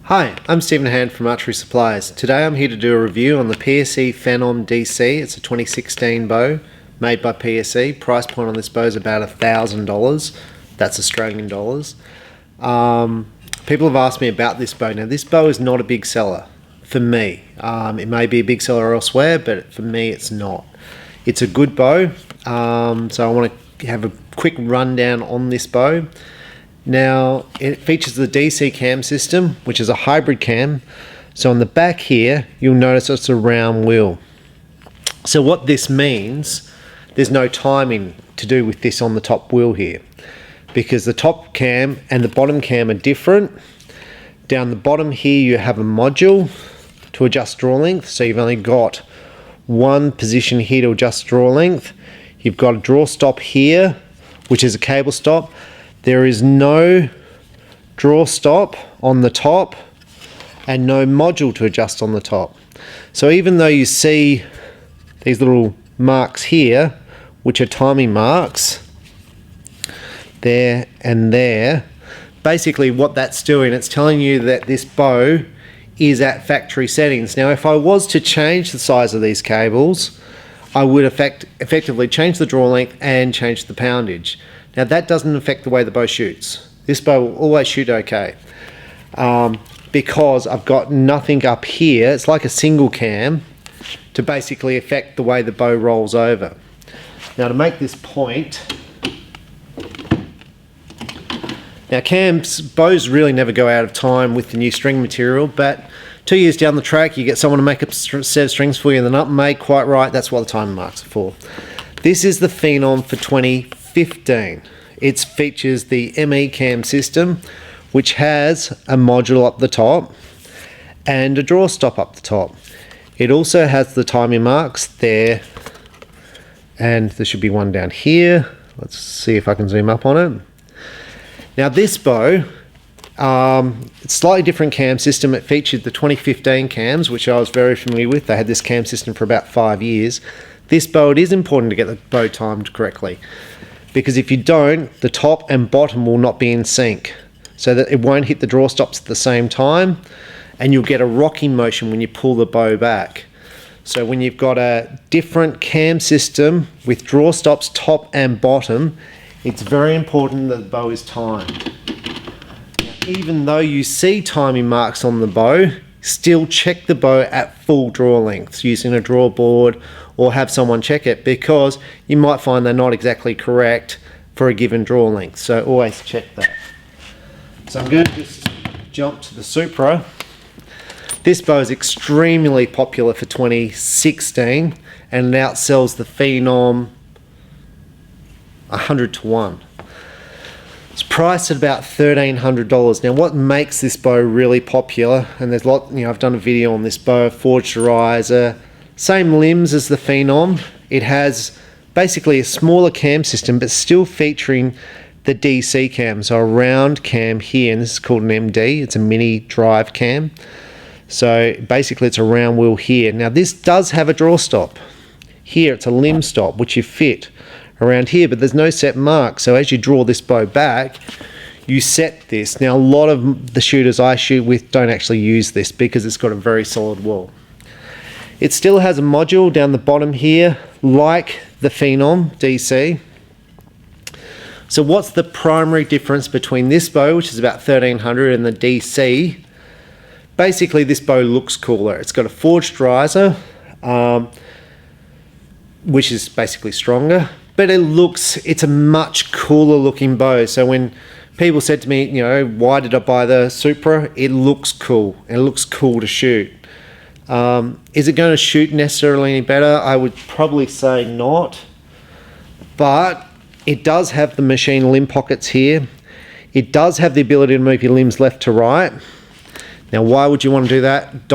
Hi, I'm Hann from Archery Supplies. Today I'm here to do a review on the PSE Phenom DC. It's a 2016 bow made by PSE. Price point on this bow is about $1,000. That's Australian dollars. People have asked me about this bow. Now this bow is not a big seller for me. It may be a big seller elsewhere, but for me it's not. It's a good bow, so I want to have a quick rundown on this bow. Now it features the DC cam system, which is a hybrid cam. So on the back here you'll notice it's a round wheel. So what this means, there's no timing to do with this on the top wheel here, because the top cam and the bottom cam are different. Down the bottom here you have a module to adjust draw length, so you've only got one position here to adjust draw length. You've got a draw stop here, which is a cable stop. There is no draw stop on the top and no module to adjust on the top. So even though you see these little marks here, which are timing marks, there and there, basically what that's doing, it's telling you that this bow is at factory settings. Now if I was to change the size of these cables, I would effectively change the draw length and change the poundage. Now that doesn't affect the way the bow shoots. This bow will always shoot okay, because I've got nothing up here. It's like a single cam to basically affect the way the bow rolls over. Now to make this point, now bows really never go out of time with the new string material, but 2 years down the track you get someone to make a set of strings for you and they're not made quite right. That's what the timing marks are for. This is the Phenom for 2015. It features the ME cam system, which has a module up the top and a draw stop up the top. It also has the timing marks there, and there should be one down here. Let's see if I can zoom up on it. Now this bow, it's a slightly different cam system. It featured the 2015 cams, which I was very familiar with. They had this cam system for about 5 years. This bow, it is important to get the bow timed correctly, because if you don't, the top and bottom will not be in sync, so that it won't hit the draw stops at the same time, and you'll get a rocking motion when you pull the bow back. So when you've got a different cam system with draw stops top and bottom, it's very important that the bow is timed. Even though you see timing marks on the bow, still check the bow at full draw lengths using a draw board, or have someone check it, because you might find they're not exactly correct for a given draw length. So always check that. So I'm going to just jump to the Supra. This bow is extremely popular for 2016 and it outsells the Phenom 100 to 1. It's priced at about $1,300. Now what makes this bow really popular, and there's a lot, I've done a video on this bow, forged riser, same limbs as the Phenom. It has basically a smaller cam system, but still featuring the DC cam, so a round cam here, and this is called an MD. It's a mini drive cam. So basically it's a round wheel here. Now this does have a draw stop. Here it's a limb stop, which you fit around here, but there's no set mark. So as you draw this bow back, you set this. Now a lot of the shooters I shoot with don't actually use this because it's got a very solid wall. It still has a module down the bottom here, like the Phenom DC. So what's the primary difference between this bow, which is about $1,300, and the DC? Basically this bow looks cooler. It's got a forged riser, which is basically stronger, but it's a much cooler looking bow. So when people said to me, why did I buy the Supra? It looks cool. It looks cool to shoot. Is it going to shoot necessarily any better? I would probably say not, but it does have the machine limb pockets here. It does have the ability to move your limbs left to right. Now why would you want to do that?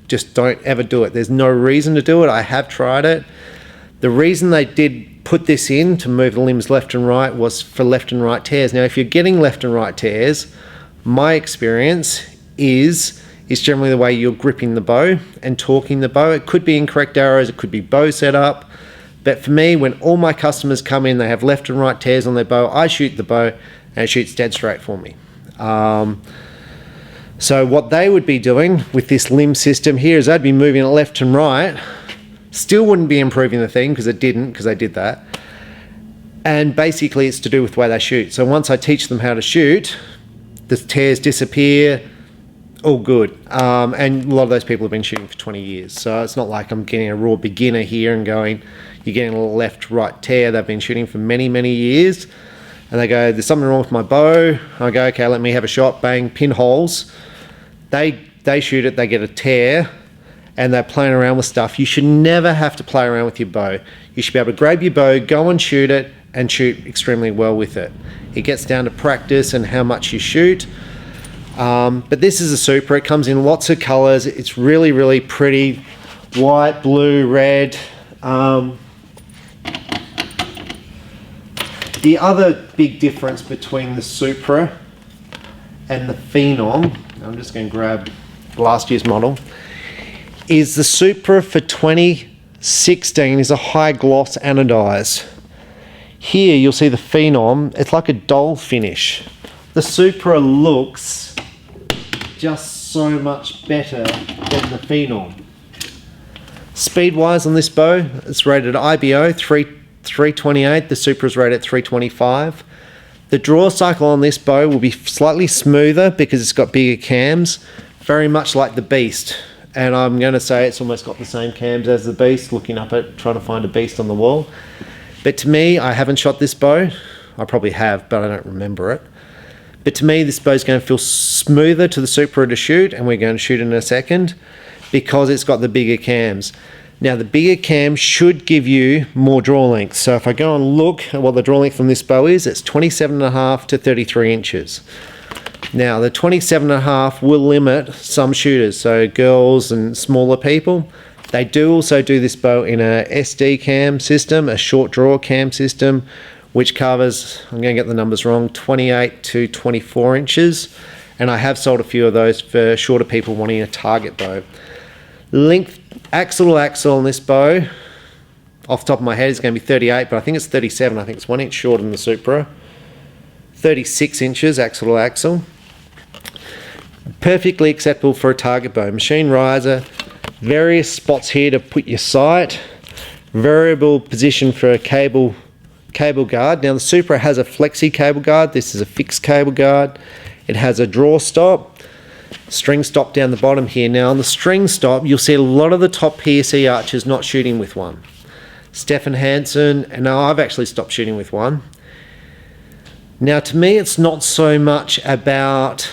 Just don't ever do it. There's no reason to do it. I have tried it. The reason they did put this in to move the limbs left and right was for left and right tears. Now if you're getting left and right tears, my experience is generally the way you're gripping the bow and torquing the bow. It could be incorrect arrows, it could be bow setup, but for me, when all my customers come in, they have left and right tears on their bow, I shoot the bow and it shoots dead straight for me. So what they would be doing with this limb system here is they'd be moving it left and right. Still wouldn't be improving the thing because it didn't, because they did that. And basically it's to do with the way they shoot. So once I teach them how to shoot, the tears disappear, all good. And a lot of those people have been shooting for 20 years. So it's not like I'm getting a raw beginner here and going, you're getting a left-right tear. They've been shooting for many, many years. And they go, there's something wrong with my bow. I go, okay, let me have a shot, bang, pinholes. They shoot it, they get a tear, and they're playing around with stuff. You should never have to play around with your bow. You should be able to grab your bow, go and shoot it, and shoot extremely well with it. It gets down to practice and how much you shoot. But this is a Supra. It comes in lots of colors. It's really, really pretty. White, blue, red. The other big difference between the Supra and the Phenom, I'm just going to grab last year's model, is the Supra for 2016 is a high gloss anodized. Here you'll see the Phenom, it's like a dull finish. The Supra looks just so much better than the Phenom. Speed wise on this bow, it's rated IBO 328, the Supra's rated at 325. The draw cycle on this bow will be slightly smoother because it's got bigger cams, very much like the Beast. And I'm going to say it's almost got the same cams as the Beast, looking up at trying to find a Beast on the wall. But to me, I haven't shot this bow. I probably have, but I don't remember it. But to me, this bow is going to feel smoother to the Supra to shoot, and we're going to shoot in a second, because it's got the bigger cams. Now, the bigger cam should give you more draw length. So if I go and look at what the draw length from this bow is, it's 27.5 to 33 inches. Now, the 27.5 will limit some shooters, so girls and smaller people. They do also do this bow in a SD cam system, a short draw cam system, which covers, I'm going to get the numbers wrong, 28 to 24 inches. And I have sold a few of those for shorter people wanting a target bow. Length, axle to axle on this bow, off the top of my head, is going to be 38, but I think it's 37. I think it's 1 inch shorter than the Supra. 36 inches axle to axle. Perfectly acceptable for a target bow. Machine riser, various spots here to put your sight, variable position for a cable guard. Now the Supra has a flexi cable guard. This is a fixed cable guard. It has a draw stop, string stop down the bottom here. Now on the string stop, you'll see a lot of the top PSE archers not shooting with one. Stefan Hansen, and now I've actually stopped shooting with one. Now to me, it's not so much about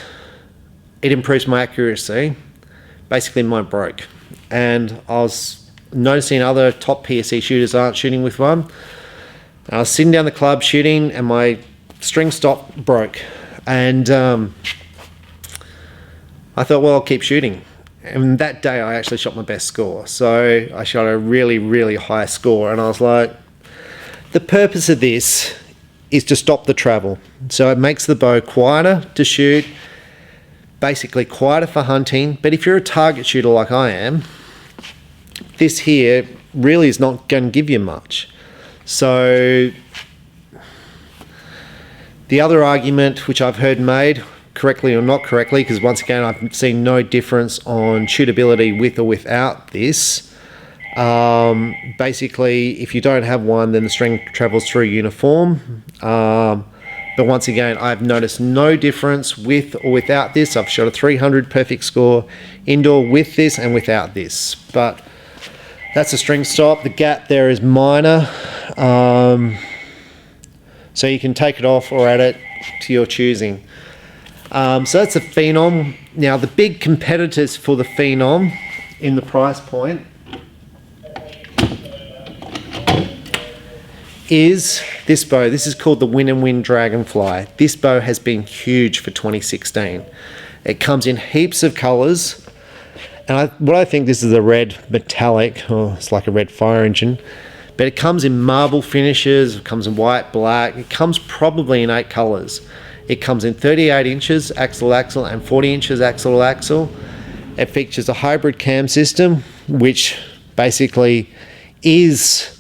it improves my accuracy. Basically mine broke. And I was noticing other top PSE shooters aren't shooting with one. And I was sitting down the club shooting and my string stop broke. And I thought, well, I'll keep shooting. And that day I actually shot my best score. So I shot a really, really high score. And I was like, the purpose of this is to stop the travel. So it makes the bow quieter to shoot, basically quieter for hunting. But if you're a target shooter like I am, this here really is not going to give you much. So the other argument which I've heard made, correctly or not correctly, because once again I've seen no difference on shootability with or without this. Basically, if you don't have one, then the string travels through uniform. But once again, I've noticed no difference with or without this. I've shot a 300 perfect score indoor with this and without this. But that's a string stop. The gap there is minor. So you can take it off or add it to your choosing. So that's a Phenom. Now the big competitors for the Phenom in the price point is this bow. This is called the Win & Win Dragonfly. This bow has been huge for 2016. It comes in heaps of colours. And what I think this is a red metallic, or it's like a red fire engine. But it comes in marble finishes, it comes in white, black. It comes probably in 8 colours. It comes in 38 inches axle to axle and 40 inches axle to axle. It features a hybrid cam system, which basically is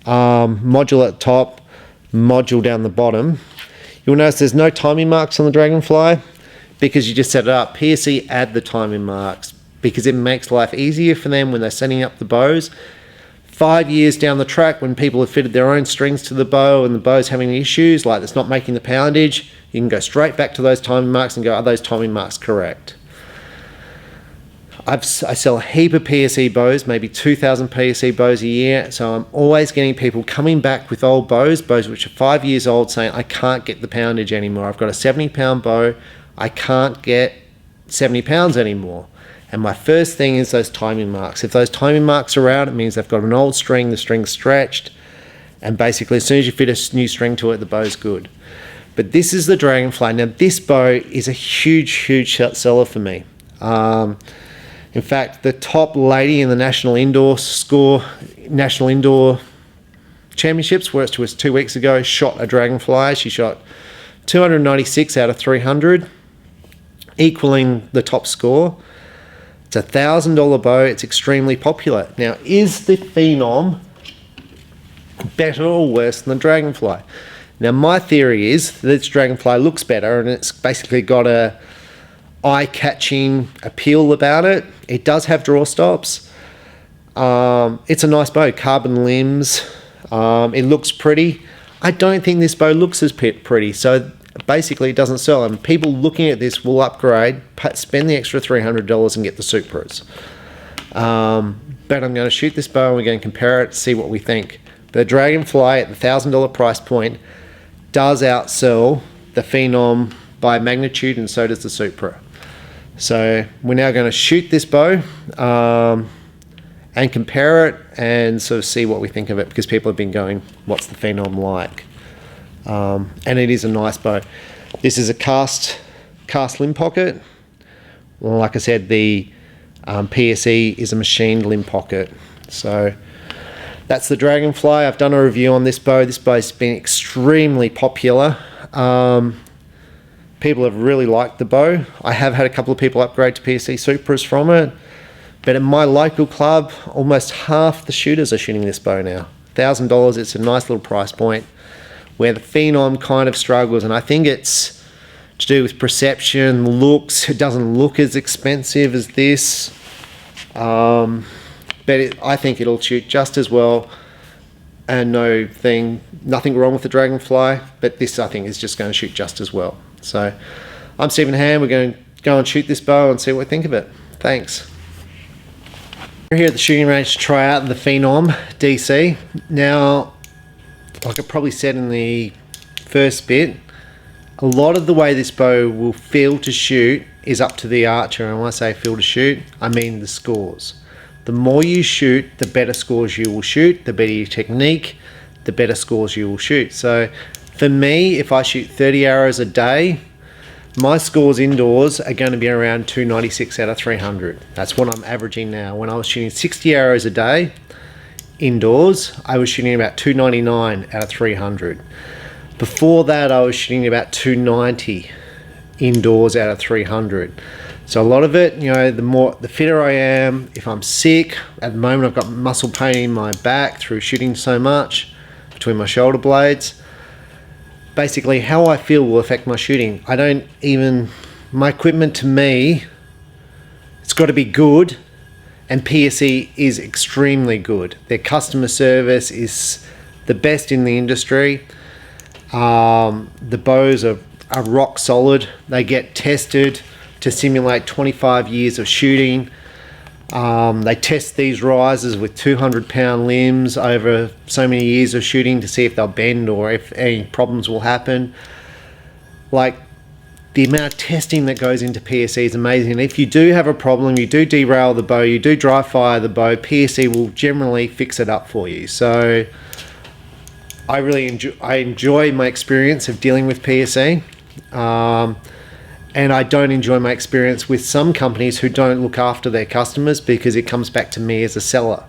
module at the top, module down the bottom. You'll notice there's no timing marks on the Dragonfly because you just set it up. PSE add the timing marks because it makes life easier for them when they're setting up the bows. 5 years down the track, when people have fitted their own strings to the bow and the bow's having issues, like it's not making the poundage, you can go straight back to those timing marks and go, are those timing marks correct? I sell a heap of PSE bows, maybe 2,000 PSE bows a year, so I'm always getting people coming back with old bows which are 5 years old, saying, I can't get the poundage anymore. I've got a 70-pound bow, I can't get 70 pounds anymore. And my first thing is those timing marks. If those timing marks are out, it means they've got an old string, the string's stretched, and basically as soon as you fit a new string to it, the bow's good. But this is the Dragonfly. Now this bow is a huge seller for me. In fact, the top lady in the National Indoor Championships, which was 2 weeks ago, shot a Dragonfly. She shot 296 out of 300, equaling the top score. It's a $1,000 bow. It's extremely popular. Now, is the Phenom better or worse than the Dragonfly? Now, my theory is that this Dragonfly looks better, and it's basically got a eye-catching appeal about it. It does have draw stops. It's a nice bow, carbon limbs. It looks pretty. I don't think this bow looks as pretty, so basically it doesn't sell, and people looking at this will upgrade, spend the extra $300 and get the Supras. But I'm going to shoot this bow and we're going to compare it, see what we think. The Dragonfly at the $1,000 price point does outsell the Phenom by magnitude, and so does the Supra. So we're now going to shoot this bow and compare it and sort of see what we think of it, because people have been going, what's the Phenom like? And it is a nice bow. This is a cast limb pocket. Well, like I said, the PSE is a machined limb pocket. So that's the Dragonfly. I've done a review on this bow. This bow's been extremely popular. People have really liked the bow. I have had a couple of people upgrade to PSE Supras from it. But at my local club, almost half the shooters are shooting this bow now. $1,000, it's a nice little price point, where the Phenom kind of struggles, and I think it's to do with perception, looks. It doesn't look as expensive as this, but I think it'll shoot just as well, and nothing wrong with the Dragonfly, but this I think is just going to shoot just as well. So I'm Stephen Hann. We're going to go and shoot this bow and see what we think of it. Thanks. We're here at the shooting range to try out the Phenom DC. Now, like I probably said in the first bit, a lot of the way this bow will feel to shoot is up to the archer. And when I say feel to shoot, I mean the scores. The more you shoot, the better scores you will shoot. The better your technique, the better scores you will shoot. So for me, if I shoot 30 arrows a day, my scores indoors are going to be around 296 out of 300. That's what I'm averaging now. When I was shooting 60 arrows a day indoors, I was shooting about 299 out of 300. Before that, I was shooting about 290 indoors out of 300. So a lot of it, the fitter I am. If I'm sick, at the moment I've got muscle pain in my back through shooting so much between my shoulder blades. Basically, how I feel will affect my shooting. My equipment, to me, it's got to be good, and PSE is extremely good. Their customer service is the best in the industry. The bows are rock solid. They get tested to simulate 25 years of shooting. They test these risers with 200-pound limbs over so many years of shooting to see if they'll bend or if any problems will happen. Like, the amount of testing that goes into PSE is amazing. And if you do have a problem, you do derail the bow, you do dry fire the bow, PSE will generally fix it up for you. So I really enjoy my experience of dealing with PSE. And I don't enjoy my experience with some companies who don't look after their customers, because it comes back to me as a seller.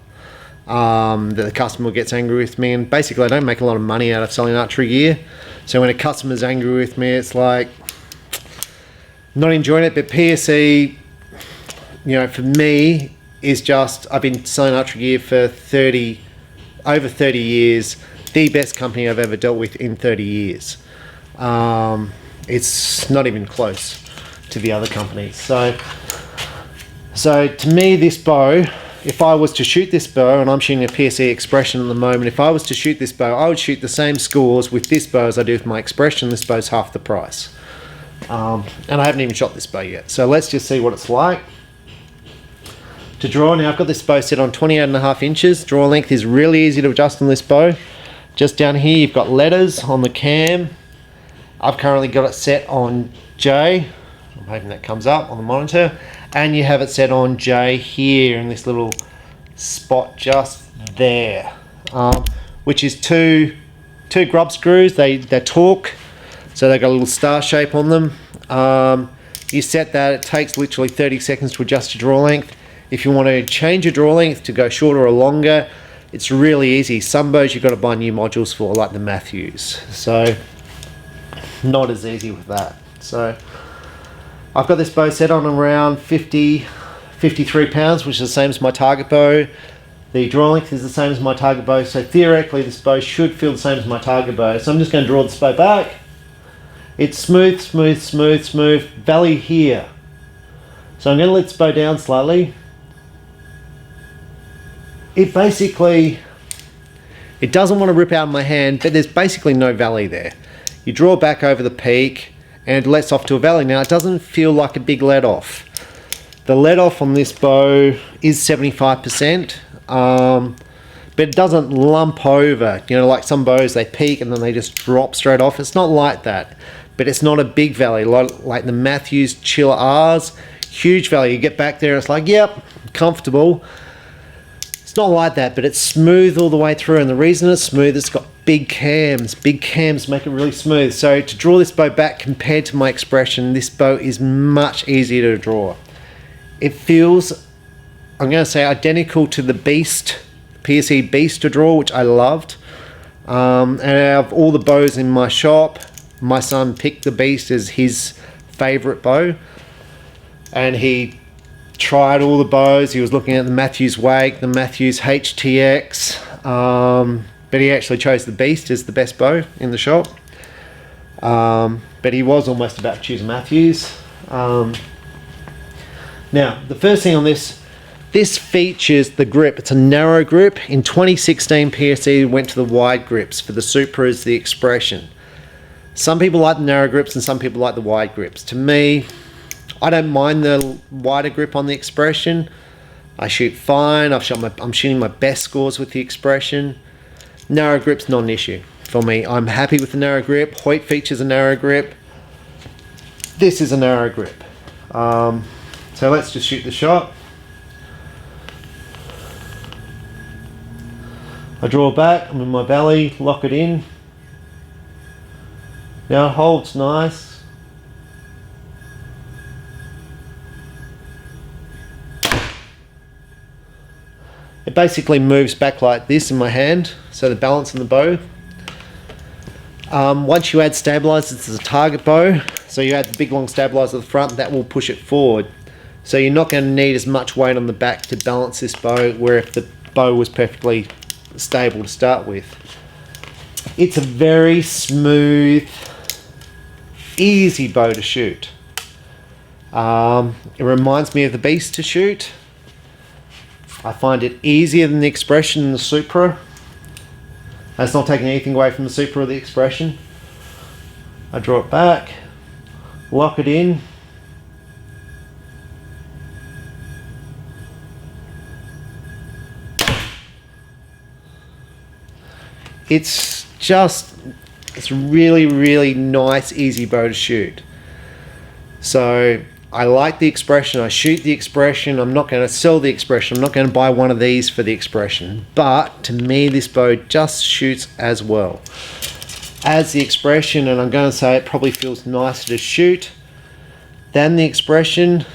That the customer gets angry with me, and basically I don't make a lot of money out of selling archery gear. So when a customer's angry with me, it's like, not enjoying it. But PSE, for me, is just, I've been selling archery gear for over 30 years, the best company I've ever dealt with in 30 years. It's not even close. to the other companies. So to me, this bow, if I was to shoot this bow, and I'm shooting a PSE Expression at the moment, if I was to shoot this bow, I would shoot the same scores with this bow as I do with my Expression. This bow's half the price. And I haven't even shot this bow yet. So let's just see what it's like. To draw, now I've got this bow set on 28.5 inches. Draw length is really easy to adjust on this bow. Just down here, you've got letters on the cam. I've currently got it set on J. I'm hoping that comes up on the monitor. And you have it set on J here in this little spot just there, which is two grub screws. They're torque, so they've got a little star shape on them. You set that, it takes literally 30 seconds to adjust your draw length. If you want to change your draw length to go shorter or longer, it's really easy. Some bows you've got to buy new modules for, like the Matthews. So not as easy with that. So I've got this bow set on around 53 pounds, which is the same as my target bow. The draw length is the same as my target bow, so theoretically this bow should feel the same as my target bow. So I'm just going to draw this bow back. It's smooth, smooth, smooth, smooth. Valley here. So I'm going to let this bow down slightly. It doesn't want to rip out of my hand, but there's basically no valley there. You draw back over the peak and it lets off to a valley. Now it doesn't feel like a big let off. The let off on this bow is 75%, but it doesn't lump over. You know, like some bows, they peak and then they just drop straight off. It's not like that, but it's not a big valley like the Matthews Chiller R's. Huge valley. You get back there and it's like, yep, comfortable. It's not like that, but it's smooth all the way through, and the reason it's smooth, it's got big cams. Big cams make it really smooth. So to draw this bow back compared to my Expression, this bow is much easier to draw. It feels, I'm going to say, identical to the Beast, PSE Beast to draw, which I loved. And out of all the bows in my shop, my son picked the Beast as his favourite bow, and he tried all the bows. He was looking at the Matthews Wake, the Matthews HTX, but he actually chose the Beast as the best bow in the shop. But he was almost about to choose Matthews. Now, the first thing on this features the grip. It's a narrow grip. In 2016, PSE went to the wide grips for the Supras, the Expression. Some people like the narrow grips and some people like the wide grips. To me, I don't mind the wider grip on the Expression. I shoot fine. I'm shooting my best scores with the Expression. Narrow grip's not an issue for me. I'm happy with the narrow grip. Hoyt features a narrow grip. This is a narrow grip. So let's just shoot the shot. I draw back, I'm in my valley, lock it in. Now it holds nice. It basically moves back like this in my hand, so the balance in the bow. Once you add stabilizers, this is a target bow, so you add the big long stabilizer at the front, that will push it forward. So you're not going to need as much weight on the back to balance this bow, where if the bow was perfectly stable to start with. It's a very smooth, easy bow to shoot. It reminds me of the Beast to shoot. I find it easier than the Expression and the Supra. That's not taking anything away from the Supra or the Expression. I draw it back, lock it in. It's really, really nice, easy bow to shoot. So I like the Expression, I shoot the Expression. I'm not going to sell the Expression, I'm not going to buy one of these for the Expression, but to me this bow just shoots as well as the Expression, and I'm going to say it probably feels nicer to shoot than the Expression,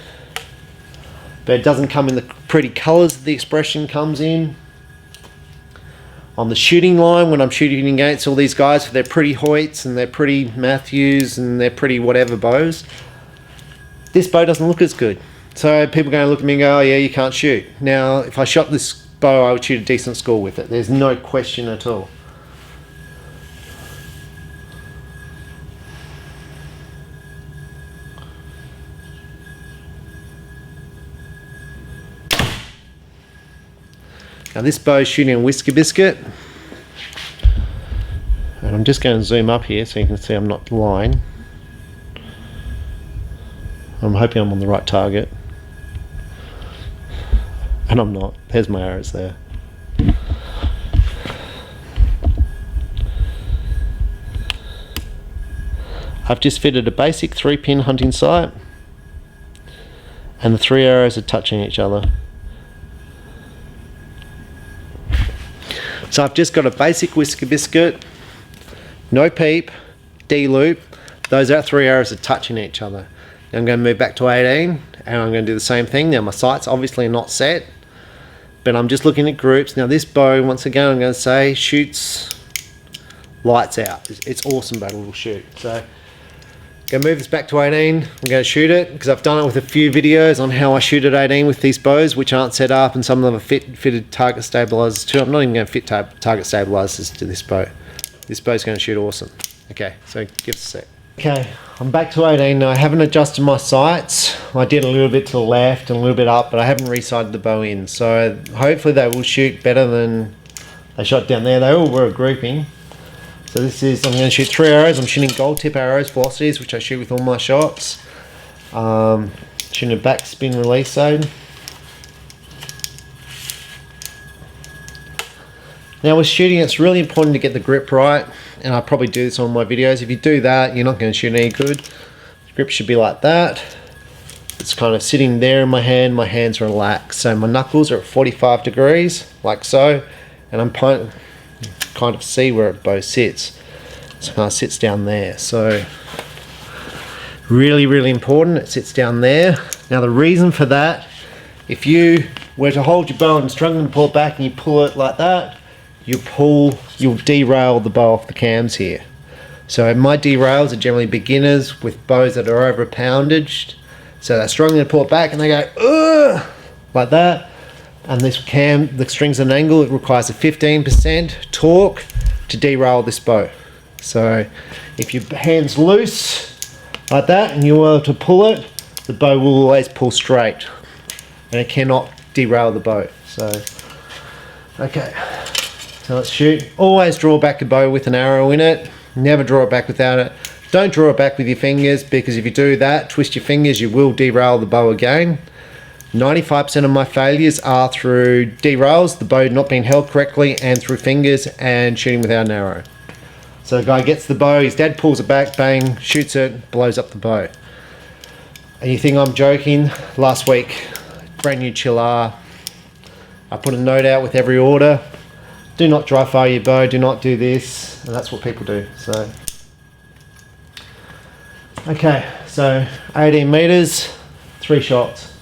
but it doesn't come in the pretty colours that the Expression comes in. On the shooting line, when I'm shooting against all these guys with their pretty Hoyts and their pretty Matthews and their pretty whatever bows, this bow doesn't look as good. So people are going to look at me and go, oh yeah, you can't shoot. Now, if I shot this bow, I would shoot a decent score with it. There's no question at all. Now this bow is shooting a whisker biscuit, and I'm just going to zoom up here so you can see I'm not lying. I'm hoping I'm on the right target, and I'm not. There's my arrows there. I've just fitted a basic 3-pin hunting sight, and the 3 arrows are touching each other. So I've just got a basic whisker biscuit, no peep, D loop. Those 3 arrows are touching each other. Now I'm going to move back to 18, and I'm going to do the same thing. Now my sights obviously are not set, but I'm just looking at groups. Now this bow, once again, I'm going to say shoots lights out. It's awesome, but it will shoot. So I'm going to move this back to 18. I'm going to shoot it because I've done it with a few videos on how I shoot at 18 with these bows, which aren't set up, and some of them are fitted target stabilizers too. I'm not even going to fit target stabilizers to this bow. This bow's going to shoot awesome. Okay, so give us a sec. Okay, I'm back to 18 now. I haven't adjusted my sights. I did a little bit to the left and a little bit up, but I haven't re-sighted the bow in. So hopefully they will shoot better than they shot down there. They all were a grouping. So this is, I'm going to shoot 3 arrows. I'm shooting gold tip arrows, velocities, which I shoot with all my shots. Shooting a back spin release zone. Now with shooting, it's really important to get the grip right, and I probably do this on my videos. If you do that, you're not going to shoot any good. The grip should be like that. It's kind of sitting there in my hand. My hands are relaxed, so my knuckles are at 45 degrees, like so, and I'm kind of see where it bow sits. So it kind of sits down there. So really, really important. It sits down there. Now the reason for that, if you were to hold your bow and struggling to pull it back, and you pull it like that, you'll derail the bow off the cams here. So my derails are generally beginners with bows that are over poundaged. So they're struggling to pull it back and they go, ugh, like that. And this cam, the string's at an angle, it requires a 15% torque to derail this bow. So if your hand's loose like that and you're able to pull it, the bow will always pull straight and it cannot derail the bow. So, okay. So let's shoot. Always draw back a bow with an arrow in it. Never draw it back without it. Don't draw it back with your fingers, because if you do that, twist your fingers, you will derail the bow again. 95% of my failures are through derails, the bow not being held correctly, and through fingers and shooting without an arrow. So the guy gets the bow, his dad pulls it back, bang, shoots it, blows up the bow. And you think I'm joking? Last week, brand new Chillar. I put a note out with every order. Do not dry fire your bow, do not do this, and that's what people do. So, okay, so 18 meters, 3 shots.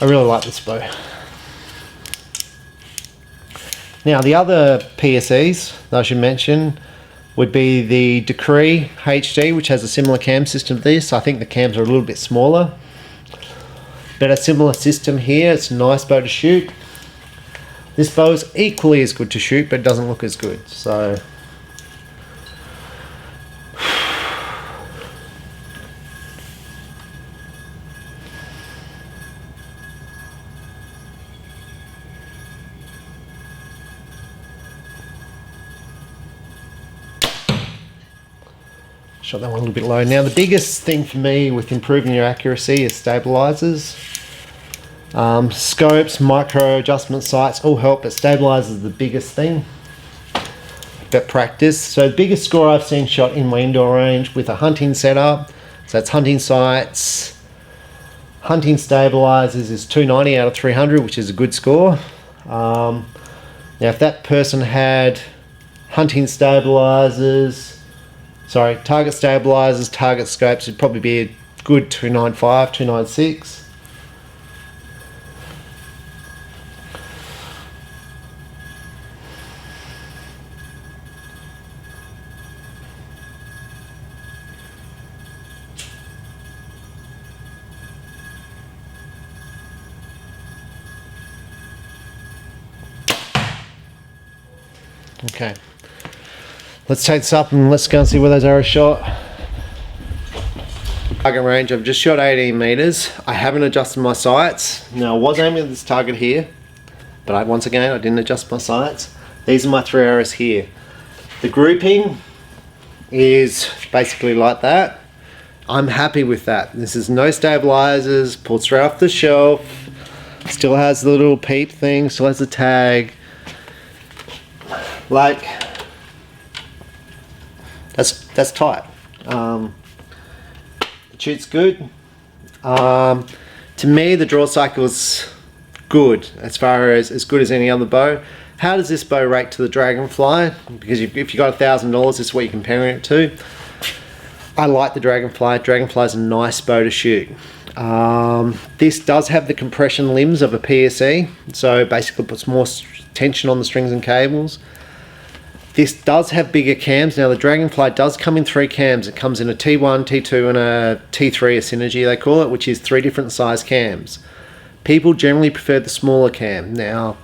I really like this bow. Now the other PSEs that I should mention would be the Decree HD, which has a similar cam system to this. I think the cams are a little bit smaller, but a similar system here. It's a nice bow to shoot. This bow is equally as good to shoot, but it doesn't look as good. So shot that one a little bit low. Now the biggest thing for me with improving your accuracy is stabilizers. Scopes, micro adjustment sights all help, but stabilizers is the biggest thing. But practice. So the biggest score I've seen shot in my indoor range with a hunting setup, so that's hunting sights, hunting stabilizers, is 290 out of 300, which is a good score. Now if that person had hunting stabilizers, target stabilizers, target scopes, would probably be a good 295, 296. Okay, let's take this up and let's go and see where those arrows shot. Target range, I've just shot 18 meters. I haven't adjusted my sights. Now I was aiming at this target here, but once again I didn't adjust my sights. These are my 3 arrows here. The grouping is basically like that. I'm happy with that. This is no stabilizers, pulled straight off the shelf. Still has the little peep thing, still has the tag. Like, that's tight. It shoots good. To me, the draw cycle is good, as far as good as any other bow. How does this bow rate to the Dragonfly? Because if you got $1,000, this is what you're comparing it to. I like the Dragonfly. Dragonfly is a nice bow to shoot. This does have the compression limbs of a PSE, so basically puts more tension on the strings and cables. This does have bigger cams. Now the Dragonfly does come in 3 cams. It comes in a T1, T2 and a T3, a Synergy they call it, which is 3 different size cams. People generally prefer the smaller cam. Now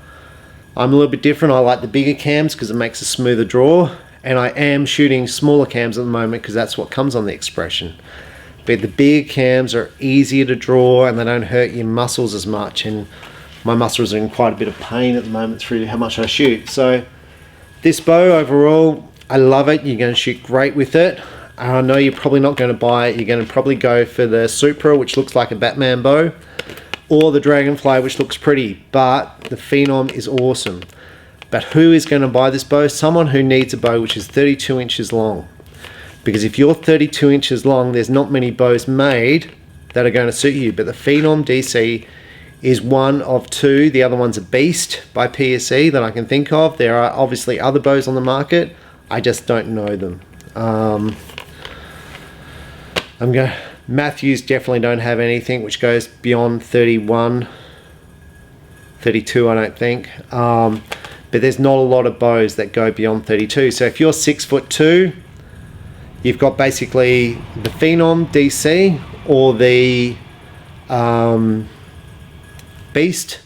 I'm a little bit different. I like the bigger cams because it makes a smoother draw, and I am shooting smaller cams at the moment because that's what comes on the Expression. But the bigger cams are easier to draw and they don't hurt your muscles as much, and my muscles are in quite a bit of pain at the moment through how much I shoot. So this bow overall, I love it. You're going to shoot great with it. I know you're probably not going to buy it. You're going to probably go for the Supra, which looks like a Batman bow, or the Dragonfly, which looks pretty, but the Phenom is awesome. But who is going to buy this bow? Someone who needs a bow which is 32 inches long. Because if you're 32 inches long, there's not many bows made that are going to suit you. But the Phenom DC is one of 2. The other one's a Beast by PSE that I can think of. There are obviously other bows on the market. I just don't know them. Matthews definitely don't have anything which goes beyond 31, 32 I don't think. But there's not a lot of bows that go beyond 32. So if you're 6'2", you've got basically the Phenom DC or the Beast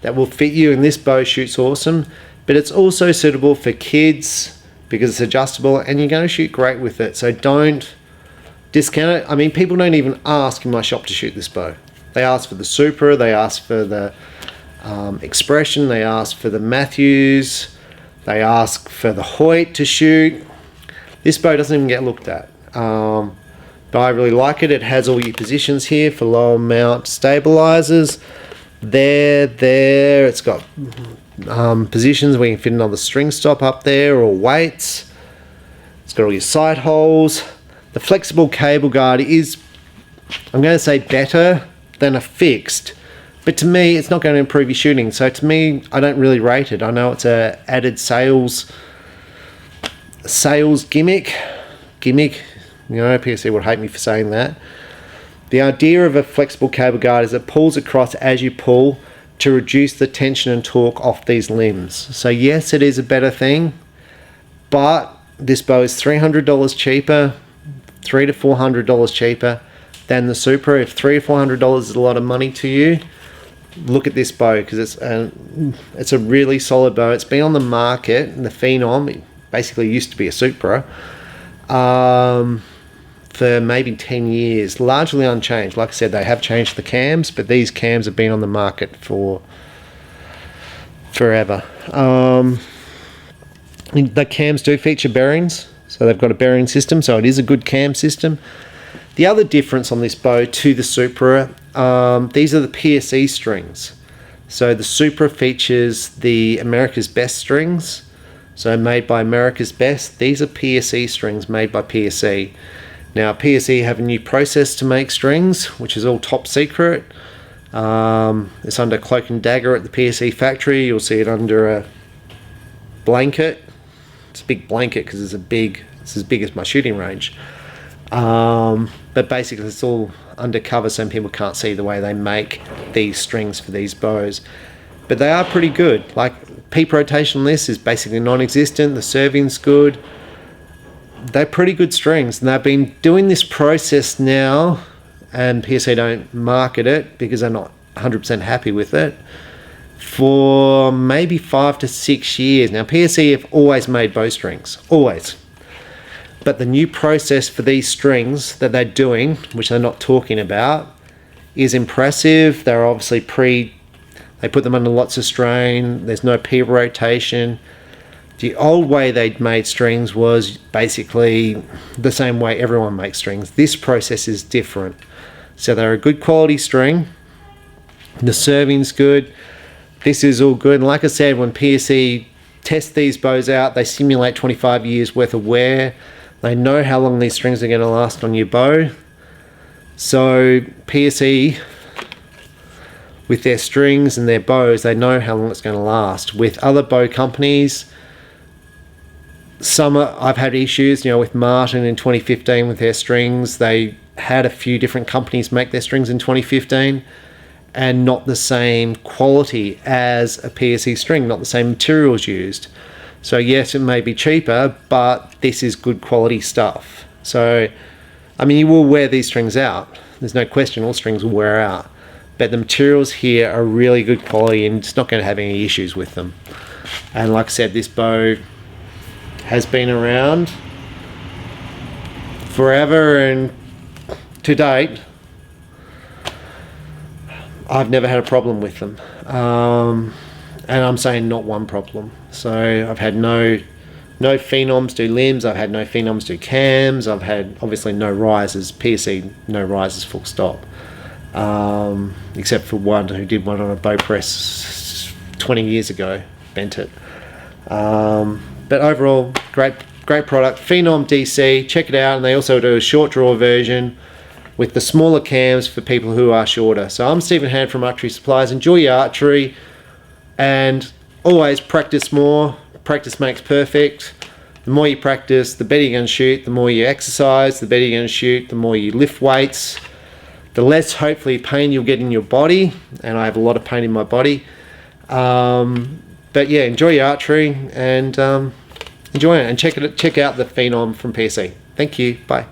that will fit you, and this bow shoots awesome. But it's also suitable for kids because it's adjustable and you're going to shoot great with it. So don't discount it. I mean, people don't even ask in my shop to shoot this bow. They ask for the Supra, they ask for the Expression, they ask for the Matthews, they ask for the Hoyt to shoot. This bow doesn't even get looked at, but I really like it. It has all your positions here for lower mount stabilizers. There, it's got positions where you can fit another string stop up there or weights. It's got all your sight holes. The flexible cable guard is, I'm going to say, better than a fixed, but to me it's not going to improve your shooting. So to me, I don't really rate it. I know it's a added sales gimmick, you know, PSE would hate me for saying that. The idea of a flexible cable guard is it pulls across as you pull to reduce the tension and torque off these limbs. So yes, it is a better thing, but this bow is $300 cheaper, $300 to $400 cheaper than the Supra. If $300 or $400 is a lot of money to you, look at this bow because it's a really solid bow. It's been on the market, and the Phenom, it basically used to be a Supra, for maybe 10 years, largely unchanged. Like I said, they have changed the cams, but these cams have been on the market for forever. The cams do feature bearings, so they've got a bearing system, so it is a good cam system. The other difference on this bow to the Supra, these are the PSE strings. So the Supra features the America's Best strings, so made by America's Best. These are PSE strings made by PSE. Now PSE have a new process to make strings, which is all top secret. It's under Cloak and Dagger at the PSE factory. You'll see it under a blanket. It's a big blanket because it's as big as my shooting range. But basically it's all undercover so people can't see the way they make these strings for these bows. But they are pretty good. Like, peep rotation on this is basically non-existent. The serving's good. They're pretty good strings, and they've been doing this process now, and PSE don't market it because they're not 100% happy with it. for maybe 5 to 6 years. Now PSE have always made bowstrings, always. But the new process for these strings that they're doing, which they're not talking about, is impressive. They're obviously they put them under lots of strain. There's no P rotation. The old way they'd made strings was basically the same way everyone makes strings. This process is different. So they're a good quality string. The serving's good. This is all good. And like I said, when PSE test these bows out, they simulate 25 years worth of wear. They know how long these strings are going to last on your bow. So PSE, with their strings and their bows, they know how long it's going to last. With other bow companies, I've had issues, with Martin in 2015 with their strings. They had a few different companies make their strings in 2015 and not the same quality as a PSE string, not the same materials used. So yes, it may be cheaper, but this is good quality stuff. So, you will wear these strings out. There's no question, all strings will wear out. But the materials here are really good quality and it's not going to have any issues with them. And like I said, this bow has been around forever, and to date I've never had a problem with them, and I'm saying not one problem. So I've had no phenoms do limbs, I've had no phenoms do cams, I've had obviously no risers, PSE no risers full stop, except for one who did one on a bow press 20 years ago, bent it. But overall, great product. Phenom DC, check it out. And they also do a short draw version with the smaller cams for people who are shorter. So I'm Stephen Hann from Archery Supplies. Enjoy your archery, and always practice more. Practice makes perfect. The more you practice, the better you're going to shoot. The more you exercise, the better you're going to shoot. The more you lift weights, the less hopefully pain you'll get in your body. And I have a lot of pain in my body. But yeah, enjoy your archery and enjoy it, and check out the Phenom from PSE. Thank you. Bye.